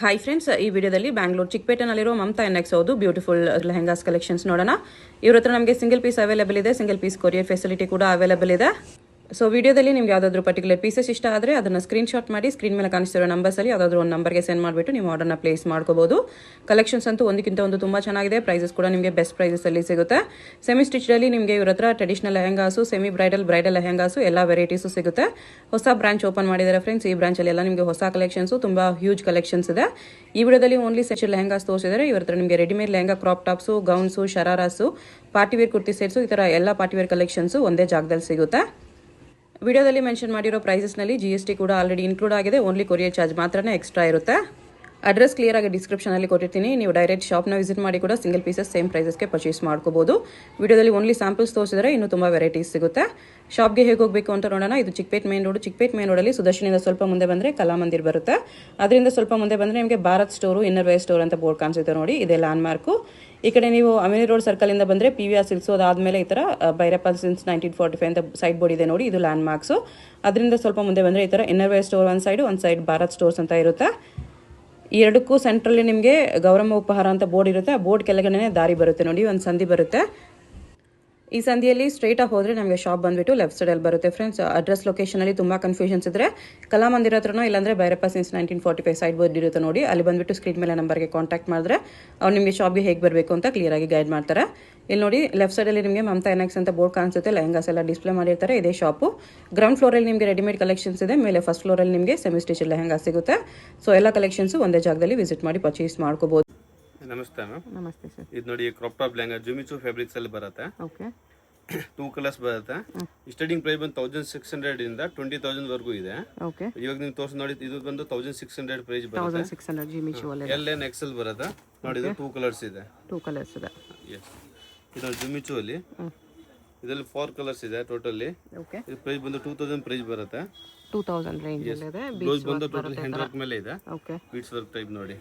Hi friends, ಈ ವಿಡಿಯೋದಲ್ಲಿ Bangalore ಚಿಕ್ಕಪೇಟೆನಲ್ಲಿರೋ Mamata NX ಹೌದು ಬ್ಯೂಟಿಫುಲ್ ಲೆಹಂಗಾಸ್ ಕಲೆಕ್ಷನ್ಸ್ ನೋಡೋಣ. ಇವ್ರ ಹತ್ರ ನಮಗೆ ಸಿಂಗಲ್ ಪೀಸ್ ಅವೈಲೇಬಲ್ ಇದೆ, ಸಿಂಗಲ್ ಪೀಸ್ ಕೊರಿಯರ್ ಫೆಸಿಲಿಟಿ ಕೂಡ ಅವೈಲೇಬಲ್ ಇದೆ. ಸೊ ವಿಡಿಯೋದಲ್ಲಿ ನಿಮ್ಗೆ ಯಾವುದಾದ್ರೂ ಪರ್ಟಿಕ್ಯುಲರ್ ಪೀಸಸ್ ಇಷ್ಟ ಆದರೆ ಅದನ್ನು ಸ್ಕ್ರೀನ್ಶಾಟ್ ಮಾಡಿ ಸ್ಕ್ರೀನ್ ಮೇಲೆ ಕಾಣಿಸ್ತಿರೋ ನಂಬರ್ಸಲ್ಲಿ ಯಾವುದಾದ್ರೂ ಒಂದು ನಂಬರ್ಗೆ ಸೆಂಡ್ ಮಾಡಿಬಿಟ್ಟು ನೀವು ಆರ್ಡರ್ನ ಪ್ಲೇಸ್ ಮಾಡ್ಕೋಬಹುದು. ಕಲೆಕ್ಷನ್ಸ್ ಅಂತೂ ಒಂದಕ್ಕಿಂತ ಒಂದು ತುಂಬ ಚೆನ್ನಾಗಿದೆ. ಪ್ರೈಸಸ್ ಕೂಡ ನಿಮಗೆ ಬೆಸ್ಟ್ ಪ್ರೈಸಸಲ್ಲಿ ಸಿಗುತ್ತೆ. ಸೆಮಿ ಸ್ಟಿಚ್ಡಲ್ಲಿ ನಿಮಗೆ ಇವ್ರ ಹತ್ರ traditional lehengas, semi bridal lehengas ಎಲ್ಲ ವೆರೈಟೀಸು ಸಿಗುತ್ತೆ. ಹೊಸ ಬ್ರಾಂಚ್ ಓಪನ್ ಮಾಡಿದ್ದಾರೆ ಫ್ರೆಂಡ್ಸ್. ಈ ಬ್ರಾಂಚಲ್ಲಿ ಎಲ್ಲ ನಿಮಗೆ ಹೊಸ ಕಲೆಕ್ಷನ್ಸು, ತುಂಬ ಹ್ಯೂಜ್ ಕಲೆಕ್ಷನ್ಸ್ ಇದೆ. ಈ ವಿಡಿಯೋದಲ್ಲಿ ಓನ್ಲಿ ಸೆಟ್ ಲೆಹಂಗಾಸ್ ತೋರಿಸಿದ್ದಾರೆ. ಇವ್ರ ಹತ್ರ ನಿಮಗೆ readymade lehenga, crop tops, gowns, shararas, party wear kurti sets, ಈ ಥರ ಎಲ್ಲ ಪಾರ್ಟಿವೇರ್ ಕಲೆಕ್ಷನ್ಸು ಒಂದೇ ಜಾಗದಲ್ಲಿ ಸಿಗುತ್ತೆ. ವಿಡಿಯೋದಲ್ಲಿ ಮೆನ್ಷನ್ ಮಾಡಿರೋ ಪ್ರೈಸಸ್ನಲ್ಲಿ GST ಕೂಡ ಆಲ್ರೆಡಿ ಇನ್ಕ್ಲೂಡ್ ಆಗಿದೆ. ಓನ್ಲಿ ಕೊರಿಯರ್ ಚಾರ್ಜ್ ಮಾತ್ರನೇ ಎಕ್ಸ್ಟ್ರಾ ಇರುತ್ತೆ. ಅಡ್ರೆಸ್ ಕ್ಲಿಯರ್ ಆಗಿ ಡಿಸ್ಕ್ರಿಪ್ಷನಲ್ಲಿ ಕೊಟ್ಟಿರ್ತೀನಿ. ನೀವು ಡೈರೆಕ್ಟ್ ಶಾಪ್ನ ವಿಸಿಟ್ ಮಾಡಿ ಕೂಡ ಸಿಂಗಲ್ ಪೀಸಸ್ ಸೇಮ್ ಪ್ರೈಸಸ್ಗೆ ಪರ್ಚೇಸ್ ಮಾಡ್ಕೋಬಹುದು. ವಿಡಿಯೋದಲ್ಲಿ ಓನ್ಲಿ ಸ್ಯಾಂಪಲ್ಸ್ ತೋರಿಸಿದರೆ ಇನ್ನೂ ತುಂಬ ವೆರೈಟೀಸ್ ಸಿಗುತ್ತೆ. ಶಾಪ್ಗೆ ಹೇಗೆ ಹೋಗಬೇಕು ಅಂತ ನೋಡೋಣ. ಇದು ಚಿಕ್ಕಪೇಟ್ ಮೇನ್ ರೋಡಲ್ಲಿ ಸುದರ್ಶನಿಂದ ಸ್ವಲ್ಪ ಮುಂದೆ ಬಂದರೆ ಕಲಾಮಂದಿರ್ ಬರುತ್ತೆ. ಅದರಿಂದ ಸ್ವಲ್ಪ ಮುಂದೆ ಬಂದರೆ ನಿಮಗೆ Bharat store, inner wear store ಅಂತ ಬೋರ್ಡ್ ಕಾಣಿಸುತ್ತೆ ನೋಡಿ, ಇದೇ ಲ್ಯಾಂಡ್ ಮಾರ್ಕು. ಈ ಕಡೆ ನೀವು ಅಮಿನಿ ರೋಡ್ ಸರ್ಕಲಿಂದ ಬಂದರೆ PVR ಸಿಲ್ಕ್ಸು, ಅದಾದಮೇಲೆ ಈ ಥರ ಭೈರಪ್ಪ ಸಿನ್ಸ್ 1945 ಅಂತ ಸೈಡ್ ಬೋರ್ಡ್ ಇದೆ ನೋಡಿ, ಇದು ಲ್ಯಾಂಡ್ ಮಾರ್ಕ್ಸು. ಅದರಿಂದ ಸ್ವಲ್ಪ ಮುಂದೆ ಬಂದರೆ ಈ ಥರ ಇನ್ನರ್ ವೇರ್ ಸ್ಟೋರ್ ಒಂದು ಸೈಡ್ ಭಾರತ್ ಸ್ಟೋರ್ಸ್ ಅಂತ ಇರುತ್ತೆ. ಈ ಎರಡಕ್ಕೂ ಸೆಂಟ್ರಲ್ಲಿ ನಿಮಗೆ ಗೌರಮ್ಮ ಉಪಹಾರ ಅಂತ ಬೋರ್ಡ್ ಇರುತ್ತೆ. ಆ ಬೋರ್ಡ್ ಕೆಳಗಡೆ ದಾರಿ ಬರುತ್ತೆ ನೋಡಿ, ಒಂದು ಸಂಧಿ ಬರುತ್ತೆ. ಈ ಸಂಧಿಯಲ್ಲಿ ಸ್ಟ್ರೈಟಾಗಿ ಹೋದರೆ ನಮಗೆ ಶಾಪ್ ಬಂದುಬಿಟ್ಟು ಲೆಫ್ಟ್ ಸೈಡಲ್ಲಿ ಬರುತ್ತೆ ಫ್ರೆಂಡ್ಸ್. ಅಡ್ರೆಸ್ ಲೊಕೇಶನಲ್ಲಿ ತುಂಬ ಕನ್ಫ್ಯೂಷನ್ಸ್ ಇದ್ದರೆ ಕಲಾಮಂದಿರ ಹತ್ರನೋ ಇಲ್ಲಾಂದರೆ ಭೈರಪ್ಪ ಸಿನ್ಸ್ 1945 ಸೈಡ್ ಬೋರ್ಡ್ ಇರುತ್ತೆ ನೋಡಿ, ಅಲ್ಲಿ ಬಂದುಬಿಟ್ಟು ಸ್ಕ್ರೀನ್ ಮೇಲೆ ನಂಬರ್ಗೆ ಕಾಂಟ್ಯಾಕ್ಟ್ ಮಾಡಿದ್ರೆ ಅವ್ರು ನಿಮಗೆ ಶಾಪ್ಗೆ ಹೇಗೆ ಬರಬೇಕು ಅಂತ ಕ್ಲಿಯರಾಗಿ ಗೈಡ್ ಮಾಡ್ತಾರೆ. ಇಲ್ಲಿ ನೋಡಿ ಲೆಫ್ಟ್ ಸೈಡಲ್ಲಿ ನಿಮಗೆ ಮಮತಾ ಎನ್ಎಕ್ಸ್ ಅಂತ ಬೋರ್ಡ್ ಕಾಣಿಸುತ್ತೆ. ಲೆಹಂಗಾಸ್ ಎಲ್ಲ ಡಿಸ್ಪ್ಲೇ ಮಾಡಿರ್ತಾರೆ. ಇದೇ ಶಾಪು. ಗ್ರೌಂಡ್ ಫ್ಲೋರಲ್ಲಿ ನಿಮಗೆ ರೆಡಿಮೇಡ್ ಕಲೆಕ್ಷನ್ಸ್ ಇದೆ, ಮೇಲೆ ಫಸ್ಟ್ ಫ್ಲೋರಲ್ಲಿ ನಿಮಗೆ ಸೆಮಿ ಸ್ಟಿಚ್ ಲೆಹಂಗಾ ಸಿಗುತ್ತೆ. ಸೊ ಎಲ್ಲ ಕಲೆಕ್ಷನ್ಸು ಒಂದೇ ಜಾಗದಲ್ಲಿ ವಿಸಿಟ್ ಮಾಡಿ ಪರ್ಚೇಸ್ ಮಾಡ್ಕೋಬಹುದು. ನಮಸ್ತೆ ಮ್ಯಾಮ್. ನಮಸ್ತೆ ಸರ್. ಇದು ನೋಡಿ ಕ್ರಾಪ್ ಟಾಪ್ ಲೆಹಂಗಾ ಜುಮಿಚು ಫ್ಯಾಬ್ರಿಕ್ಸ್ ಅಲ್ಲಿ ಬರುತ್ತೆ. ಓಕೆ. 2 ಕಲರ್ಸ್ ಬರುತ್ತೆ. ಸ್ಟಾರ್ಟಿಂಗ್ ಪ್ರೈಸ್ ಬಂದು 1600 ಇಂದ 20,000 ವರೆಗೂ ಇದೆ. ಓಕೆ. ಇವಾಗ ನೀವು ತೋರಿಸಿ ನೋಡಿ, ಇದು ಬಂದು 1600 ಪ್ರೈಸ್ ಬರುತ್ತೆ. 1600 ಜಿಮಿಚು ಅಲ್ಲಿ L and XL ಬರುತ್ತೆ ನೋಡಿ. ಇದು 2 ಕಲರ್ಸ್ ಇದೆ. 2 ಕಲರ್ಸ್ ಇದೆ. ಎಸ್. ಇದು ಜುಮಿಚು ಅಲ್ಲಿ ಇದರಲ್ಲಿ 4 ಕಲರ್ಸ್ ಇದೆ ಟೋಟಲಿ. ಓಕೆ. ಇದು ಪ್ರೈಸ್ ಬಂದು 2000 ಪ್ರೈಸ್ ಬರುತ್ತೆ. 2000 ರೇಂಜ್ ಅಲ್ಲಿ ಇದೆ. ಬ್ಲೌಸ್ ಬಂದು ಟೋಟಲ್ ಹ್ಯಾಂಡ್ ವರ್ಕ್ ಮೇಲೆ ಇದೆ. ಓಕೆ. ಬೀಡ್ಸ್ ವರ್ಕ್ ಟೈಪ್ ನೋಡಿ.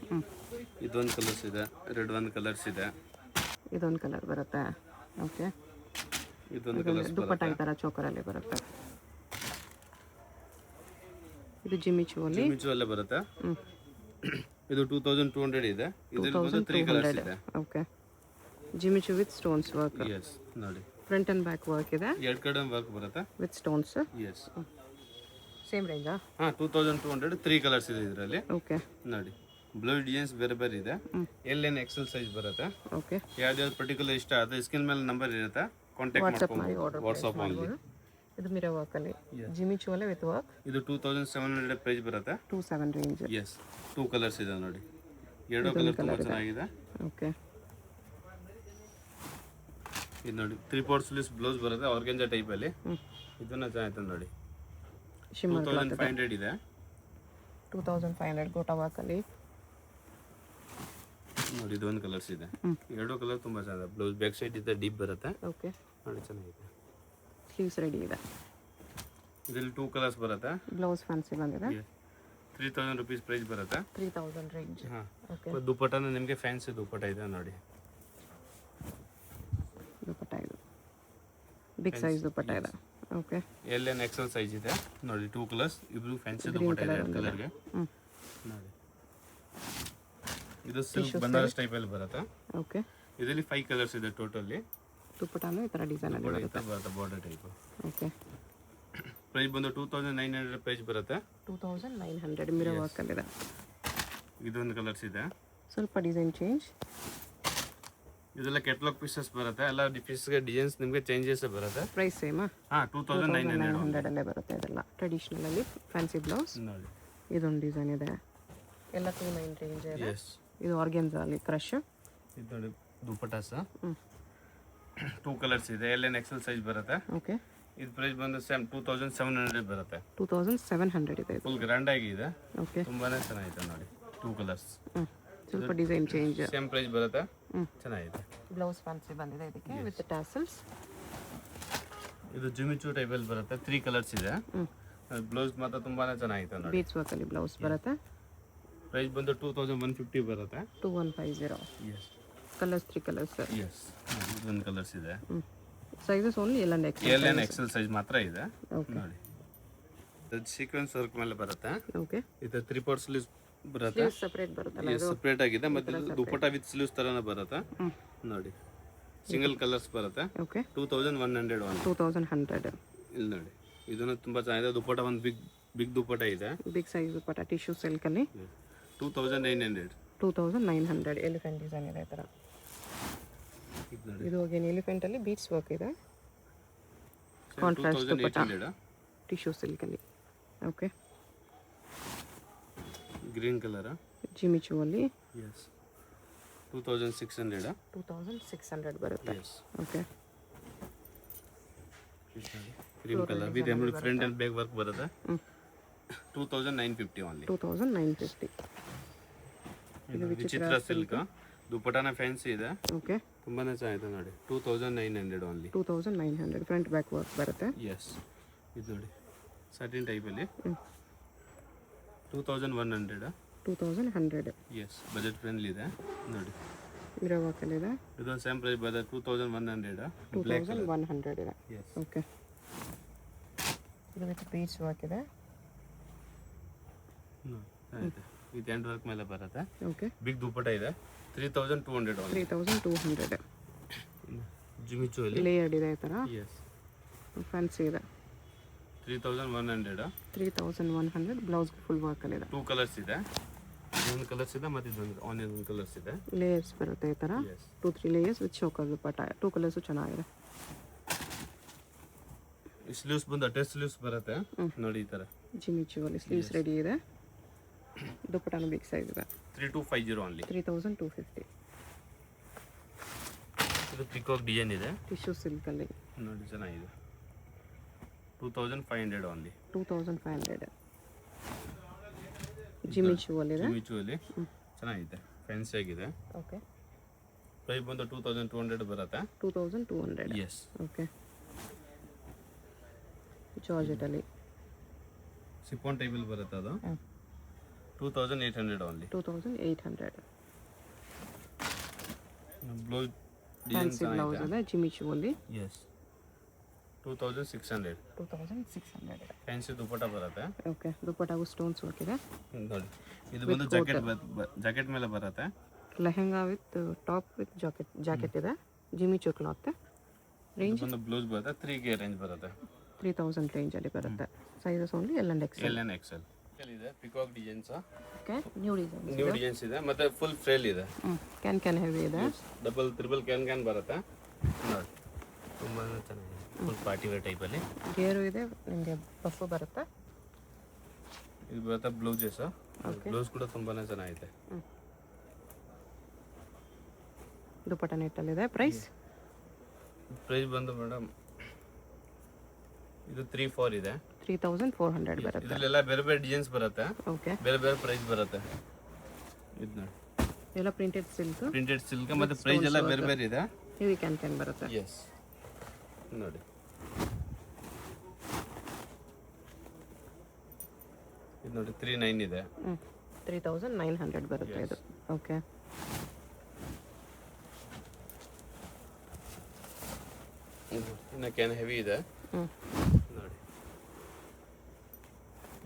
ಇದೊಂದು ಕಲರ್ಸ್ ಇದೆ, ರೆಡ್ ಒಂದು ಕಲರ್ಸ್ ಇದೆ, ಇದೊಂದು ಕಲರ್ ಬರುತ್ತೆ. ಓಕೆ. ಇದೊಂದು ಕಲರ್ಸ್ ದುಪ್ಪಟ್ಟ ಈ ತರ ಚೋಕರಲ್ಲಿ ಬರುತ್ತೆ. ಇದು ಜಿಮಿಚು ಅಲ್ಲೇ ಬರುತ್ತೆ. ಇದು 2200 ಇದೆ. ಇದರಲ್ಲಿ ಬಂದು 3 ಕಲರ್ಸ್ ಇದೆ. Okay. Jimmy Choo with stones work. Yes ನೋಡಿ, ಫ್ರಂಟ್ ಅಂಡ್ ಬ್ಯಾಕ್ ವರ್ಕ್ ಇದೆ. ಎರಡು ಕಡೆ ವರ್ಕ್ ಬರುತ್ತೆ ವಿತ್ ಸ್ಟೋನ್ಸ್. ಎಸ್. ಸೇಮ್ ರೇಂಜಾ? 2200 3 ಕಲರ್ಸ್ ಇದೆ ಇದರಲ್ಲಿ. ಓಕೆ. ನೋಡಿ ಬ್ಲೌಸ್ ಡಿಸೈನ್ಸ್ ಬೇರೆ ಇದೆ. L and XL ಸೈಜ್ ಬರುತ್ತೆ. ಓಕೆ. ಯಾವ್ದು ಪರ್ಟಿಕ್ಯುಲರ್ ಇಷ್ಟ ಅದು ಸ್ಕ್ರೀನ್ ಮೇಲೆ ನಂಬರ್ ಇರುತ್ತೆ, ಕಾಂಟ್ಯಾಕ್ಟ್ ಮಾಡ್ಕೊಂಡು ವಾಟ್ಸ್ಆಪ್ ಅಲ್ಲಿ. ಇದು ಮಿರರ್ ವರ್ಕ್ ಅಲ್ಲಿ ಜಿಮಿಚು ಅಲ್ಲೇ ವಿತ್ ವರ್ಕ್. ಇದು 2700 ಪ್ರೈಸ್ ಬರುತ್ತೆ. 27 ರೇಂಜ್. ಎಸ್. 2 ಕಲರ್ಸ್ ಇದೆ ನೋಡಿ, ಎರಡು ಕಲರ್ ತುಂಬಾ ಚೆನ್ನಾಗಿದೆ. ಓಕೆ. ಇದು ನೋಡಿ 3/4 ಸ್ಲೀವ್ಸ್ ಬ್ಲೌಸ್ ಬರುತ್ತೆ ಆರ್ಗೆಂಜಾ ಟೈಪ್ ಅಲ್ಲಿ. ಇದನ್ನ ಚೆನ್ನಾಗಿದೆ ನೋಡಿ. 2500 ಇದೆ. 2500 ಗೋಟಾ ವರ್ಕ್ ಅಲ್ಲಿ ನೋಡಿ. ಇದೊಂದು ಕಲರ್ಸ್ ಇದೆ. ಎರಡು ಕಲರ್ ತುಂಬಾ ಚೆನ್ನಾಗಿದೆ. ಬ್ಲೌಸ್ ಬ್ಯಾಕ್ ಸೈಡ್ ಇದೆ, ಡೀಪ್ ಬರುತ್ತೆ. ಓಕೆ. ನೋಡಿ ಚೆನ್ನಾಗಿದೆ. ಸ್ಲೀವ್ಸ್ ರೆಡಿ ಇದೆ. ಇದರಲ್ಲಿ 2 ಕಲರ್ಸ್ ಬರುತ್ತೆ. ಬ್ಲೌಸ್ ಫ್ಯಾನ್ಸಿ ಬಂದಿದೆ. 3000 rupees ಪ್ರೈಸ್ ಬರುತ್ತೆ. 3000 ರೇಂಜ್. ಓಕೆ. ದುಪ್ಪಟ್ಟನ ನಿಮಗೆ ಫ್ಯಾನ್ಸಿ ದುಪ್ಪಟ್ಟ ಇದೆ ನೋಡಿ. ದುಪ್ಪಟ್ಟ ಇದು ಬಿಗ್ ಸೈಜ್ ದುಪ್ಪಟ್ಟ ಇದೆ. Okay. L and XL size ಇದೆ ನೋಡಿ. 2 ಕಲರ್ಸ್. ಇಬ್ರು ಫ್ಯಾನ್ಸಿ ದುಪ್ಪಟ್ಟ ಇದೆ ರೆಡ್ ಕಲರ್ಗೆ ನೋಡಿ. ಇದು ಸಿಲ್ಕ್ ಬನಾರಸ್ ಟೈಪ್ ಅಲ್ಲಿ ಬರುತ್ತೆ. ಓಕೆ. ಇದರಲ್ಲಿ 5 ಕಲರ್ಸ್ ಇದೆ ಟೋಟಲಿ. ದುಪ್ಪಟ್ಟನು ಈ ತರ ಡಿಸೈನ್ ಅಲ್ಲಿ ಬರುತ್ತೆ. Border type. ಓಕೆ. ಪ್ರೈಸ್ ಬಂದು 2900 ಪ್ರೈಸ್ ಬರುತ್ತೆ. 2900 ಮಿರರ್ ವರ್ಕ್ ಅಲ್ಲಿ ಇದೆ. ಇದೊಂದು ಕಲರ್ಸ್ ಇದೆ. ಸ್ವಲ್ಪ ಡಿಸೈನ್ ಚೇಂಜ್. ಇದೆಲ್ಲ ಕೆಟಲಾಗ್ ಪೀಸಸ್ ಬರುತ್ತೆ. ಎಲ್ಲ ಪೀಸ್ಗೆ ಡಿಸೈನ್ಸ್ ನಿಮಗೆ ಚೇಂಜಸ್ ಬರುತ್ತೆ. Price same. 2900 ಅಲ್ಲೇ ಬರುತ್ತೆ. ಇದೆಲ್ಲ ಟ್ರೆಡಿಷನಲ್ ಅಲ್ಲಿ ಫ್ಯಾನ್ಸಿ ಬ್ಲೌಸ್ ನೋಡಿ. ಇದೊಂದು ಡಿಸೈನ್ ಇದೆ. ಎಲ್ಲ 29 ರೇಂಜ್ ಇದೆ. ಇದು ಆರ್ಗೆನ್ಜಾ ಅಲ್ಲಿ ಕ್ರಶ್. ಇದು ನೋಡಿ ದುಪ್ಪಟ್ಟಾಸ. 2 ಕಲರ್ಸ್ ಇದೆ. L and XL ಸೈಜ್ ಬರುತ್ತೆ. ಓಕೆ. ಇದು ಪ್ರೈಸ್ ಬಂದು ಸೇಮ್ 2700 ಬರುತ್ತೆ. 2700 ಇದೆ. ಫುಲ್ ಗ್ರ್ಯಾಂಡ್ ಆಗಿದೆ. ಓಕೆ. ತುಂಬಾನೇ ಚೆನ್ನಾಗಿದೆ ನೋಡಿ. 2 ಕಲರ್ಸ್. ಸ್ವಲ್ಪ ಡಿಸೈನ್ ಚೇಂಜ್. ಸೇಮ್ ಪ್ರೈಸ್ ಬರುತ್ತೆ. ಚೆನ್ನಾಗಿದೆ. ಬ್ಲೌಸ್ ಫ್ಯಾನ್ಸಿ ಬಂದಿದೆ ಇದಕ್ಕೆ ವಿತ್ ಟಾಸಲ್ಸ್. ಇದು ಜಿಮಿಚು ಟೈಪ್ ಅಲ್ಲಿ ಬರುತ್ತೆ. 3 ಕಲರ್ಸ್ ಇದೆ. ಬ್ಲೌಸ್ ಮಾತ್ರ ತುಂಬಾನೇ ಚೆನ್ನಾಗಿದೆ ನೋಡಿ. ಬೀಡ್ಸ್ ವರ್ಕ್ ಅಲ್ಲಿ ಬ್ಲೌಸ್ ಬರುತ್ತೆ. ಪ್ರೈಸ್ ಬಂದು 2150 ಬರುತ್ತೆ. 2150. ಎಸ್. Colours 3 colours. ಎಸ್. ಇದೊಂದು ಕಲರ್ಸ್ ಇದೆ. Sizes only L and XL. L and XL size ಮಾತ್ರ ಇದೆ ನೋಡಿ. ಇದು ಸೀಕ್ವೆನ್ಸ್ ವರ್ಕ್ ಮೇಲೆ ಬರುತ್ತೆ. ಓಕೆ. ಇದು 3/4 ಸ್ಲೀವ್ಸ್ ಬರುತ್ತೆ. ಸಪ್ರೇಟ್ ಬರುತ್ತಲ್ಲ ಇದು. ಸಪ್ರೇಟ್ ಆಗಿದೆ ಮತ್ತೆ ಇದು ದುಪ್ಪಟ್ಟ ವಿತ್ ಸ್ಲೀವ್ಸ್ ತರನೇ ಬರುತ್ತೆ ನೋಡಿ. ಸಿಂಗಲ್ ಕಲರ್ಸ್ ಬರುತ್ತೆ. Okay 2100 one. 2100. ಇಲ್ಲಿ ನೋಡಿ ಇದನ್ನು ತುಂಬಾ ಚೆನ್ನಾಗಿದೆ. ದುಪ್ಪಟ್ಟ ಒಂದು ಬಿಗ್ ದುಪ್ಪಟ್ಟ ಇದೆ. ಬಿಗ್ ಸೈಜ್ ದುಪ್ಪಟ್ಟ ಟಿಶ್ಯೂ ಸಿಲ್ಕಲ್ಲಿ 2900. 2900 ಎಲಿಫೆಂಟ್ ಡಿಸೈನ್ ಇದೆ ಈ ಥರ. ಇದು ನೋಡಿ ಇದು ಹೋಗಿ ಎಲಿಫೆಂಟಲ್ಲಿ ಬೀಟ್ಸ್ ವರ್ಕ್ ಇದೆ. ಕಾಂಟ್ರಾಸ್ಟ್ ದುಪ್ಪಟ್ಟ 2800. ಟಿಶ್ಯೂ ಸಿಲ್ಕಲ್ಲಿ. Okay green colour. ಜಿಮಿಚು ಅಲ್ಲಿ ಎಸ್ 2600. 2600 ಬರುತ್ತೆ. Yes okay cream colour with embroidery front and back work ಬರುತ್ತೆ. 2950 ಓನ್ಲಿ. 2950. ಇದು ವಿಚಿತ್ರ ಸಿಲ್ಕ್ ದುಪ್ಪಟ್ಟನ ಫ್ಯಾನ್ಸಿ ಇದೆ. ಓಕೆ ತುಂಬಾನೇ ಚೆನ್ನಾಗಿದೆ ನೋಡಿ. 2900 ಓನ್ಲಿ. 2900 ಫ್ರಂಟ್ ಬ್ಯಾಕ್ ವರ್ಕ್ ಬರುತ್ತೆ. ಎಸ್ ಇದು ನೋಡಿ ಸಟಿನ್ ಟೈಪಲ್ಲಿ 2100. 2100 ಎಸ್ ಬಜೆಟ್ ಫ್ರೆಂಡ್ಲಿ ಇದೆ ನೋಡಿ. ಮಿರರ್ ವರ್ಕಲ್ಲಿ ಇದೆ. ಇದು ಸೇಮ್ ಪ್ರೈಸ್ ಬರುತ್ತೆ 2100. 2100 ಇದೆ. ಎಸ್ ಓಕೆ ಇದು ವಿತ್ ಬೀಡ್ಸ್ ವರ್ಕ್ ಇದೆ. ವಿತ್ ಹ್ಯಾಂಡ್ ವರ್ಕ್ ಮೇಲೆ ಬರುತ್ತೆ. ಓಕೆ ಬಿಗ್ ದುಪ್ಪಟ್ಟ ಇದೆ 3200 ಓನ್ಲಿ. 3200 ಜಿಮಿಚು ಅಲ್ಲಿ ಲೇಯರ್ಡ್ ಇದೆ ಈ ಥರ. ಎಸ್ ಫ್ಯಾನ್ಸಿ ಇದೆ. 3100. 3100 ಬ್ಲೌಸ್ ಫುಲ್ ವರ್ಕಲ್ಲಿ ಇದೆ. 2 ಕಲರ್ಸ್ ಇದೆ. ಒಂದು ಕಲರ್ಸ್ ಇದೆ ಮತ್ತೆ ಇದೊಂದು ಆನಿಯನ್ ಕಲರ್ಸ್ ಇದೆ. ಲೇಯರ್ಸ್ ಬರುತ್ತೆ ಈ ಥರ. Yes 2-3 layers with choker dupatta. 2 colours ಚೆನ್ನಾಗಿದೆ. ಸ್ಲೀವ್ಸ್ ಬಂದು ಅಟ್ಯಾಚ್ ಸ್ಲೀವ್ಸ್ ಬರುತ್ತೆ ನೋಡಿ ಈ ತರ. ಜಿಮಿಚು ಅಲ್ಲಿ ಸ್ಲೀವ್ಸ್ ರೆಡಿ ಇದೆ. ದುಪ್ಪಟ್ಟನು ಬಿಗ್ ಸೈಜ್ ಇದೆ. 3250 ಓನ್ಲಿ. 3250 ಇದು ಪಿಕಾಕ್ ಡಿಸೈನ್ ಇದೆ. ಟಿಶ್ಯೂ ಸಿಲ್ಕಲ್ಲಿ ನೋಡಿ ಚೆನ್ನಾಗಿದೆ. 2500 ಓನ್ಲಿ. 2500 ಜಿಮಿಚು ಅಲ್ಲಿದೆ. ಜಿಮಿಚು ಅಲ್ಲಿ ಚೆನ್ನಾಗಿದೆ ಫ್ಯಾನ್ಸಿ ಆಗಿದೆ. ಓಕೆ ಪ್ರೈಸ್ ಬಂದು 2200 ಬರುತ್ತೆ. 2200 ಎಸ್ ಓಕೆ ಜಾರ್ಜೆಟ್ ಅಲ್ಲಿ ಸಿಫಾನ್ ಟೈಪಲ್ಲಿ ಬರುತ್ತೆ ಅದು. 2800 ಓನ್ಲಿ. 2800 ಬ್ಲೌಸ್ ಫ್ಯಾನ್ಸಿ ಬ್ಲೌಸ್ ಇದೆ ಜಿಮಿಚು ಅಲ್ಲಿ. ಎಸ್ 2600. 2600 ಫ್ಯಾನ್ಸಿ ದುಪ್ಪಟ್ಟ ಬರುತ್ತೆ. ಓಕೆ ದುಪ್ಪಟ್ಟಾಗೂ ಸ್ಟೋನ್ಸ್ ವರ್ಕ್ ಇದೆ. ನೋಡಿ ಇದು ಬಂದು ಜಾಕೆಟ್ ಮೇಲೆ ಬರುತ್ತೆ. Lehenga with top with jacket ಇದೆ. ಜಿಮಿಚು ಕ್ಲಾತ್ ರೇಂಜ್ ಬಂದು ಬ್ಲೌಸ್ ಬರುತ್ತೆ 3K ರೇಂಜ್ ಬರುತ್ತೆ. 3000 ರೇಂಜಲ್ಲಿ ಬರುತ್ತೆ. Sizes only L and XL. L and XL ಇದೆ. Peacock designs. Okay new design. New designs ಇದೆ ಮತ್ತೆ ಫುಲ್ ಫ್ರೇಲ್ ಇದೆ. ಕ್ಯಾನ್ ಹೆವಿ ಇದೆ. ಡಬಲ್ ಟ್ರಿಬಲ್ ಕ್ಯಾನ್ ಬರುತ್ತೆ ನೋಡಿ. ತುಂಬಾ ಚೆನ್ನಾಗಿದೆ. ಫುಲ್ ಪಾರ್ಟಿ ವೇರ್ ಟೈಪಲ್ಲಿ ಗೇರು ಇದೆ. ನಿಮಗೆ ಬಫ್ ಬರುತ್ತೆ. ಇದು ಬರುತ್ತೆ ಬ್ಲೌಸಸ್. ಬ್ಲೌಸ್ ಕೂಡ ತುಂಬಾನೇ ಚೆನ್ನಾಗಿದೆ. ದುಪ್ಪಟ್ಟ ನೆಟ್ಟಲ್ಲಿದೆ. ಪ್ರೈಸ್ ಬಂದು ಮೇಡಮ್ ಇದು 3400 ಇದೆ. 3400 ಬರುತ್ತೆ. ಇದರಲ್ಲೆಲ್ಲ ಬೇರೆ ಬೇರೆ ಡಿಸೈನ್ಸ್ ಬರುತ್ತೆ. ಓಕೆ ಬೇರೆ ಬೇರೆ ಪ್ರೈಸ್ ಬರುತ್ತೆ. ಇದು ನೋಡಿ ಎಲ್ಲ ಪ್ರಿಂಟೆಡ್ ಸಿಲ್ಕ್ ಮತ್ತೆ ಪ್ರೈಸ್ ಎಲ್ಲ ಬೇರೆ ಬೇರೆ ಇದೆ. ಹೆವಿ ಕ್ಯಾನ್ ಬರುತ್ತೆ. ಎಸ್ ನೋಡಿ ಇದು ನೋಡಿ 39 ಇದೆ. 3900 ಬರುತ್ತೆ ಇದು. ಓಕೆ ಇನ್ನು ಕ್ಯಾನ್ ಹೆವಿ ಇದೆ ನೋಡಿ.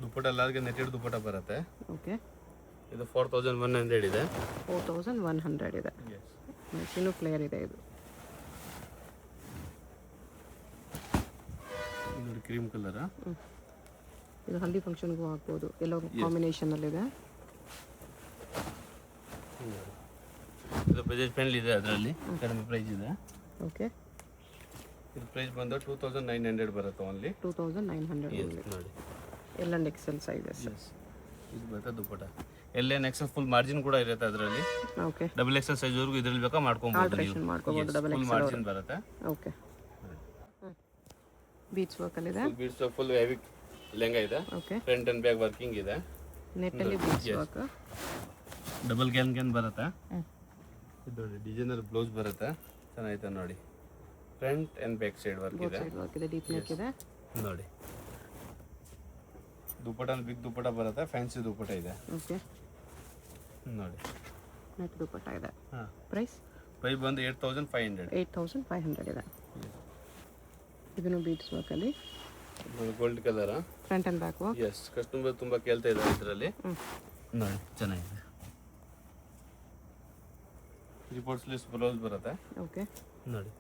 ದುಪ್ಪಟ್ಟ ಎಲ್ಲರಿಗೆ ನೆಟೆಡ್ ದುಪ್ಪಟ್ಟ ಬರುತ್ತೆ. ಓಕೆ ಇದು 4100 ಇದೆ. 4100 ಇದೆ. ಎಸ್ ಇನ್ನೂ ಫ್ಲೇಯರ್ ಇದೆ ಇದು. ನೋಡಿ ಕ್ರೀಮ್ ಕಲರ್. ಇದು ಹಲ್ದಿ ಫಂಕ್ಷನ್ಗೂ ಹಾಕ್ಬೋದು. ಎಲ್ಲೋ ಕಾಂಬಿನೇಷನಲ್ಲಿದೆ. ಇದು ಬಜೆಟ್ ಫ್ರೆಂಡ್ಲಿ ಇದೆ. ಅದರಲ್ಲಿ ಕಡಿಮೆ ಪ್ರೈಸ್ ಇದೆ. ಓಕೆ ಇದು ಪ್ರೈಸ್ ಬಂದು 2900 ಬರುತ್ತೆ ಓನ್ಲಿ. 2900 ನೋಡಿ L and XL ಸೈಜಸ್. ಇದು ಬರುತ್ತೆ ದುಪ್ಪಟ್ಟ. L and XL full margin ಕೂಡ ಇರುತ್ತೆ ಅದರಲ್ಲಿ. ಓಕೆ ಡಬಲ್ XL ಸೈಜ್ ವರೆಗೂ ಇದರಲ್ಲಿ ಬೇಕಾ ಮಾಡ್ಕೊಬಹುದು. ಆಲ್ಟ್ರೇಷನ್ ಮಾಡ್ಕೋಬಹುದು. ಡಬಲ್ ಫುಲ್ XL ಮಾರ್ಜಿನ್ ಬರುತ್ತೆ. ಓಕೆ ಬೀಚ್ ವರ್ಕ್ ಅಲ್ಲಿ ಇದೆ. ಬೀಡ್ಸ್ ಫುಲ್ ಹೆವಿ ಲೆಹಂಗಾ ಇದೆ. Okay front and back working ಇದೆ. ನೆಟ್ ಅಲ್ಲಿ ಬೀಚ್ ವರ್ಕ್. ಡಬಲ್ ಕ್ಯಾನ್ ಬರುತ್ತೆ. ಇದು ನೋಡಿ ಡಿಸೈನರ್ ಬ್ಲೌಸ್ ಬರುತ್ತೆ. ಚೆನ್ನಾಗಿದೆ ನೋಡಿ. Front and back side work ಇದೆ. ಸೈಡ್ ವರ್ಕ್ ಇದೆ. ಡೀಪ್ ನೆಕ್ ಇದೆ ನೋಡಿ. ದುಪ್ಪಟ್ಟ ಬಿಗ್ ದುಪ್ಪಟ್ಟ ಬರುತ್ತೆ. ಫ್ಯಾನ್ಸಿ ದುಪ್ಪಟ್ಟ ಇದೆ. ಓಕೆ ನೋಡಿ ನೆಟ್ ದುಪ್ಪಟ್ಟ ಇದೆ. ಹಾಂ ಪ್ರೈಸ್ ಬಂದು 8500. 8500 ಇದೆ. ಇದನ್ನು ಬೀಟ್ಸ್ ವರ್ಕ್ ಅಲ್ಲಿ gold colour front and back work. Yes customer ತುಂಬಾ ಕೇಳ್ತಾ ಇದ್ದಾರೆ ಇದರಲ್ಲಿ. ನೋಡಿ ಚೆನ್ನಾಗಿದೆ. ರಿಪೋರ್ಟ್ ಸ್ಲೀವ್ಸ್ ಬ್ಲೌಸ್ ಬರುತ್ತೆ ಓಕೆ. ನೋಡಿ.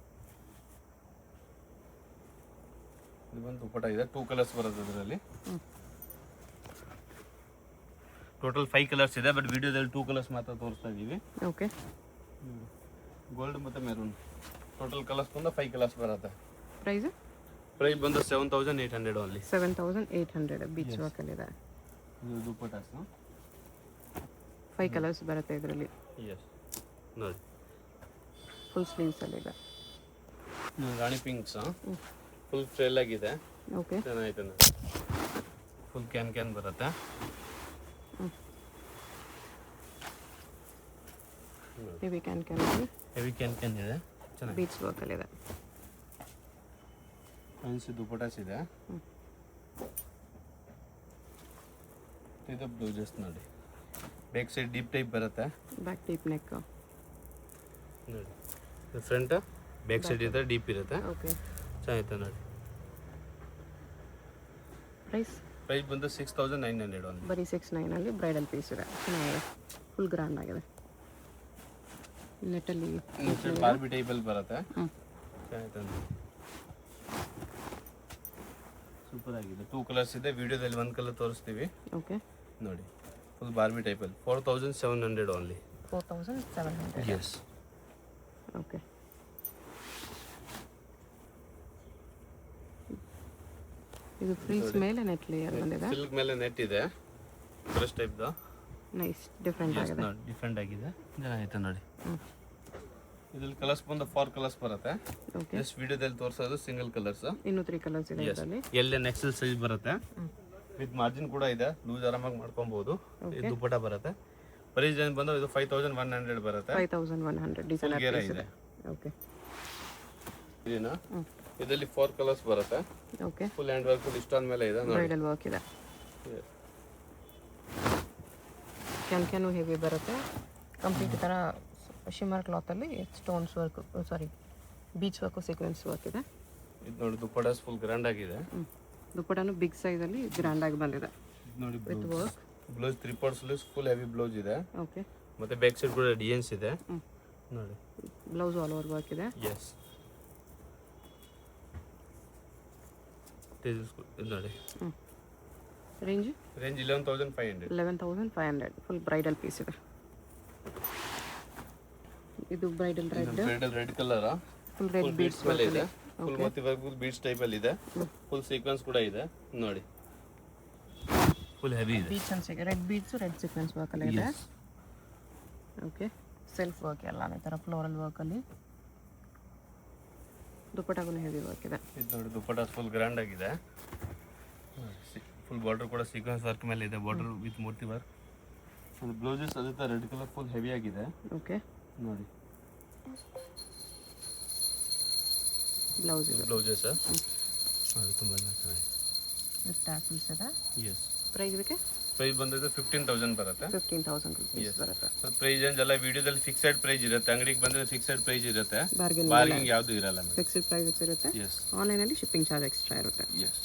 ಇದು ಬಂದು ದುಪ್ಪಟ್ಟ ಇದೆ. 2 ಕಲರ್ಸ್ ಬರುತ್ತೆ ಇದರಲ್ಲಿ. ಟೋಟಲ್ 5 ಕಲರ್ಸ್ ಇದೆ, ಬಟ್ ವಿಡಿಯೋದಲ್ಲಿ 2 ಕಲರ್ಸ್ ಮಾತ್ರ ತೋರಿಸ್ತಾ ಇದ್ದೀವಿ. ಓಕೆ. ಗೋಲ್ಡ್ ಮತ್ತು ಮೆರೂನ್ ಟೋಟಲ್ ಕಲರ್ಸ್ ಬಂದು 5 ಕಲರ್ಸ್ ಬರುತ್ತೆ. ಪ್ರೈಸ್ ಬಂದು 7800 ಓನ್ಲಿ. 7800 ಬೀಚ್ ವರ್ಕಲ್ಲಿದೆ. ಇದು ದುಪ್ಪಟ್ಟಾಸ್ 5 ಕಲರ್ಸ್ ಬರುತ್ತೆ ಇದರಲ್ಲಿ. ಎಸ್ ನೋಡಿ. ಫುಲ್ ಸ್ಲೀವ್ಸಲ್ಲಿದೆ. ರಾಣಿ ಪಿಂಕ್ಸ್ ಫುಲ್ ಫ್ರೇಲ್ ಆಗಿದೆ. ಓಕೆ. ಚೆನ್ನಾಗಿದೆ ನೋಡಿ. ಫುಲ್ ಕ್ಯಾನ್ ಬರುತ್ತೆ. ಹೆವಿ ಕ್ಯಾನ್ ಇದೆ. ಚೆನ್ನಾಗಿ ಬೀಚ್ ವರ್ಕಲ್ಲಿದೆ. ಫ್ಯಾನ್ಸಿ ದುಪ್ಪಟಾಸ್ ಇದೆ. ಇದು ಬ್ಲೌಸಸ್ ನೋಡಿ. ಬ್ಯಾಕ್ ಸೈಡ್ ಡೀಪ್ ಟೈಪ್ ಬರುತ್ತೆ. ಬ್ಯಾಕ್ ಡೀಪ್ ನೆಕ್ ನೋಡಿ. ಫ್ರಂಟ್ ಬ್ಯಾಕ್ ಸೈಡ್ ಇದೆ, ಡೀಪ್ ಇರುತ್ತೆ. ಓಕೆ. ಚೆನ್ನಾಗಿದೆ ನೋಡಿ. ಪ್ರೈಸ್ ಬಂದು 6900 ಓನ್ಲಿ. ಬರೀ 69 ಅಲ್ಲಿ ಬ್ರೈಡಲ್ ಪೀಸ್ ಇದೆ. ಚೆನ್ನಾಗಿದೆ. ಫುಲ್ ಗ್ರ್ಯಾಂಡ್ ಆಗಿದೆ. ನೆಟ್ಟಲ್ಲಿ ಬಾರ್ಬಿ ಟೈಪಲ್ಲಿ ಬರುತ್ತೆ. ಚೆನ್ನಾಗಿದೆ ನೋಡಿ. ಸೂಪರ್ ಆಗಿದೆ. 2 ಕಲರ್ಸ್ ಇದೆ. ವಿಡಿಯೋದಲ್ಲಿ 1 ಕಲರ್ ತೋರಿಸ್ತೀವಿ. ಓಕೆ. ನೋಡಿ. ಫುಲ್ ಬಾರ್ಬಿ ಟೈಪಲ್ಲಿ 4700 ಓನ್ಲಿ. 4700. ಎಸ್. ಓಕೆ. ಇದು ಫ್ರೀಸ್ ಮೇಲೆ ನೆಟ್ ಲೇಯರ್ ಬಂದಿದೆ. ಸಿಲ್ಕ್ ಮೇಲೆ ನೆಟ್ ಇದೆ. ಬ್ರಷ್ ಟೈಪ್ದು. ನೈಸ್. ಡಿಫ್ರೆಂಟ್ ಆಗಿದೆ. ಡಿಫ್ರೆಂಟ್ ಆಗಿದೆ. ಚೆನ್ನಾಗಿದೆ ನೋಡಿ. ಇದ್ರಲ್ಲಿ ಕಲರ್ಸ್ ಬಂದು 4 ಕಲರ್ಸ್ ಬರುತ್ತೆ. ಓಕೆ. ಜಸ್ಟ್ ವಿಡಿಯೋದಲ್ಲಿ ತೋರಿಸೋದು ಸಿಂಗಲ್ ಕಲರ್ಸ್. ಇನ್ನೂ 3 ಕಲರ್ಸ್ ಇದೆ ಇದರಲ್ಲಿ. ಎಲ್ ಎನ್ ಎಕ್ಸೆಲ್ ಸೈಜ್ ಬರುತ್ತೆ. ವಿತ್ ಮಾರ್ಜಿನ್ ಕೂಡ ಇದೆ. ಲೂಸ್ ಆರಾಮಾಗಿ ಮಾಡ್ಕೊಬಹುದು. ಇದು ದುಪ್ಪಟ್ಟ ಬರುತ್ತೆ. ಪ್ರೈಸ್ ಏನು ಬಂದು ಇದು 5100 ಬರುತ್ತೆ. 5100 ಡಿಸೈನರ್ ಗೇರ ಪೀಸ್ ಇದೆ. ಓಕೆ. ಇದೇನಾ ಇದರಲ್ಲಿ 4 ಕಲರ್ಸ್ ಬರುತ್ತೆ. Okay. Full hand work full stone ಮೇಲೆ ಇದೆ ನೋಡಿ. ಬ್ರೈಡಲ್ ವರ್ಕ್ ಇದೆ. ಕ್ಯಾನ್ ಹೆವಿ ಬರುತ್ತೆ. ಕಂಪ್ಲೀಟ್ ಥರ ಶಿಮ್ಮರ್ ಕ್ಲಾತಲ್ಲಿ ಸ್ಟೋನ್ಸ್ ವರ್ಕ್, ಸಾರಿ ಬೀಚ್ ವರ್ಕು, ಸೀಕ್ವೆನ್ಸ್ ವರ್ಕ್ ಇದೆ. ಇದು ನೋಡಿ ದುಪ್ಪಟ್ಟಾಸ್ ಫುಲ್ ಗ್ರ್ಯಾಂಡ್ ಆಗಿದೆ. ದುಪ್ಪಟ್ಟನು ಬಿಗ್ ಸೈಜಲ್ಲಿ ಗ್ರ್ಯಾಂಡ್ ಆಗಿ ಬಂದಿದೆ. ನೋಡಿ with work. Blouse 3 part sleeves full heavy blouse ಇದೆ. ಓಕೆ. ಮತ್ತೆ ಬ್ಯಾಕ್ ಸೈಡ್ ಕೂಡ ಡಿಸೈನ್ಸ್ ಇದೆ ನೋಡಿ. ಬ್ಲೌಸ್ ಆಲ್ ಓವರ್ ವರ್ಕ್ ಇದೆ. ಎಸ್. ನೋಡಿ. ರೇಂಜ್ 11500. 11500 ಫುಲ್ ಬ್ರೈಡಲ್ ಪೀಸ್ ಇದೆ. ಇದು bridal red colour full red beads ಮೇಲೆ ಇದೆ. ಫುಲ್ ಮೋತಿ ವರ್ಕ್ ಬೀಡ್ಸ್ ಟೈಪ್ ಅಲ್ಲಿ ಇದೆ. ಫುಲ್ ಸೀಕ್ವೆನ್ಸ್ ಕೂಡ ಇದೆ ನೋಡಿ. ಫುಲ್ ಹೆವಿ ಇದೆ. ಬೀಡ್ಸ್ ಅನ್ಸಿಗೆ red beads, red sequence work ಅಲ್ಲಿ ಇದೆ. ಓಕೆ. ಸೆಲ್ಫ್ ವರ್ಕ್ ಎಲ್ಲ ಈ ತರ ಫ್ಲೋರಲ್ ವರ್ಕ್ ಅಲ್ಲಿ. ದುಪ್ಪಟ್ಟಾಗೂ ಹೆವಿ ವರ್ಕ್ ಇದೆ. ಇದು ನೋಡಿ ದುಪ್ಪಟ್ಟ ಫುಲ್ ಗ್ರ್ಯಾಂಡ್ ಆಗಿದೆ. ಫುಲ್ ಬಾರ್ಡರ್ ಕೂಡ ಸೀಕ್ವೆನ್ಸ್ ವರ್ಕ್ ಮೇಲೆ ಇದೆ. Border with Moti work. Blouses ಅದೇ ತರ ರೆಡ್ ಕಲರ್ ಫುಲ್ ಹೆವಿ ಆಗಿದೆ. ಓಕೆ. ನೋಡಿ. ಬ್ಲೌಸ್ ಇದೆ. ಬ್ಲೌಸಸ್ ಅದು ತುಂಬಾ ಚೆನ್ನಾಗಿದೆ. ಟ್ಯಾಸಲ್ಸ್ ಇದೆ. ಎಸ್. ಪ್ರೈಸ್ ಇದಕ್ಕೆ ಪ್ರೈಸ್ ಬಂದಿದೆ 15000 ಬರುತ್ತೆ. 15000 ರೂಪೀಸ್ ಬರುತ್ತೆ. ಪ್ರೈಸ್ ರೇಂಜ್ ಎಲ್ಲ ವಿಡಿಯೋದಲ್ಲಿ ಫಿಕ್ಸೆಡ್ ಪ್ರೈಸ್ ಇರುತ್ತೆ. ಅಂಗಡಿಗೆ ಬಂದ್ರೆ ಫಿಕ್ಸೆಡ್ ಪ್ರೈಸ್ ಇರುತ್ತೆ. ಬಾರ್ಗೇನಿಂಗ್ ಬಾರ್ಗೇನಿಂಗ್ ಯಾವುದು ಇರಲ್ಲ. ಫಿಕ್ಸ್ಡ್ ಪ್ರೈಸಸ್ ಇರುತ್ತೆ. ಎಸ್. ಆನ್ಲೈನ್ ಅಲ್ಲಿ ಶಿಪ್ಪಿಂಗ್ ಚಾರ್ಜ್ ಎಕ್ಸ್ಟ್ರಾ ಇರುತ್ತೆ. ಎಸ್.